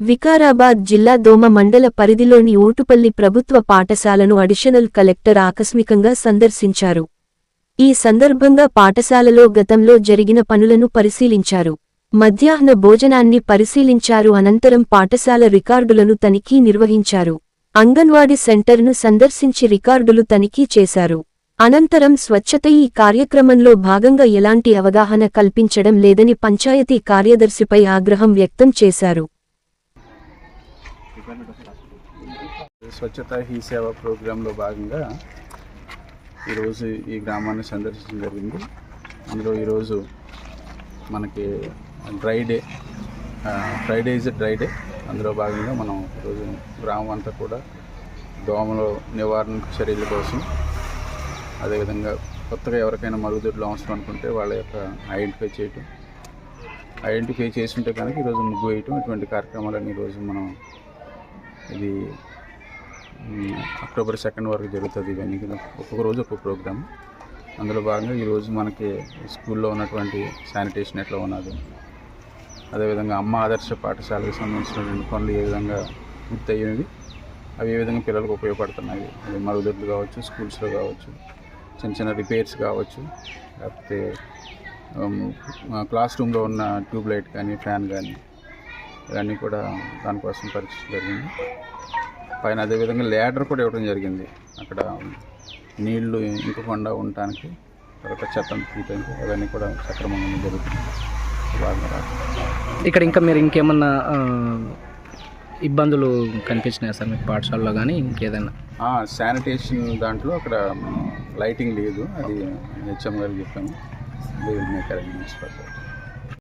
వికారాబాద్ జిల్లా దోమ మండల పరిధిలోని ఊటుపల్లి ప్రభుత్వ పాఠశాలను అడిషనల్ కలెక్టర్ ఆకస్మికంగా సందర్శించారు. ఈ సందర్భంగా పాఠశాలలో గతంలో జరిగిన పనులను పరిశీలించారు. మధ్యాహ్న భోజనాన్ని పరిశీలించారు. అనంతరం పాఠశాల రికార్డులను తనిఖీ నిర్వహించారు. అంగన్వాడీ సెంటర్ను సందర్శించి రికార్డులు తనిఖీ చేశారు. అనంతరం స్వచ్ఛత ఈ కార్యక్రమంలో భాగంగా ఎలాంటి అవగాహన కల్పించడం లేదని పంచాయతీ కార్యదర్శిపై ఆగ్రహం వ్యక్తం చేశారు. స్వచ్ఛత హీ సేవ ప్రోగ్రాంలో భాగంగా ఈరోజు ఈ గ్రామాన్ని సందర్శించడం జరిగింది. అందులో ఈరోజు మనకి ఫ్రైడే ఈజ్ డ్రై డే. అందులో భాగంగా మనం ఈరోజు గ్రామం అంతా కూడా దోమల నివారణ చర్యల కోసం, అదేవిధంగా కొత్తగా ఎవరికైనా మరుగుదొడ్లు అవసరం అనుకుంటే వాళ్ళ యొక్క ఐడెంటిఫై చేసి ఉంటే కనుక ఈరోజు ముగ్గు వేయటం, ఇటువంటి కార్యక్రమాలన్నీ ఈరోజు మనం ఇది అక్టోబర్ 2 వరకు జరుగుతుంది. ఇవన్నీ ఒక్కొక్క రోజు ఒక్కొక్క ప్రోగ్రామ్. అందులో భాగంగా ఈరోజు మనకి స్కూల్లో ఉన్నటువంటి శానిటేషన్ ఎట్లా ఉన్నది, అదేవిధంగా అమ్మ ఆదర్శ పాఠశాలకు సంబంధించినటువంటి పనులు ఏ విధంగా పూర్తయ్యేవి, అవి ఏ విధంగా పిల్లలకు ఉపయోగపడుతున్నాయి, అది మరుగుదొడ్లు కావచ్చు, స్కూల్స్లో కావచ్చు, చిన్న చిన్న రిపేర్స్ కావచ్చు, లేకపోతే క్లాస్ రూమ్లో ఉన్న ట్యూబ్ లైట్ కానీ ఫ్యాన్ కానీ ఇవన్నీ కూడా దానికోసం పరీక్ష జరిగింది. పైన అదేవిధంగా ల్యాడర్ కూడా ఇవ్వడం జరిగింది. అక్కడ నీళ్లు ఇంకకుండా ఉండటానికి, తర్వాత చెత్తను తీయడానికి అవన్నీ కూడా సక్రమంగా జరుగుతుంది. ఇక్కడ ఇంకా మీరు ఇంకేమన్నా ఇబ్బందులు కనిపించినాయి సార్ మీకు పాఠశాలలో కానీ ఇంకేదైనా? శానిటేషన్ దాంట్లో అక్కడ లైటింగ్ లేదు, అది హెచ్ఎం గారికి చెప్పాము. They will make arrangements for that.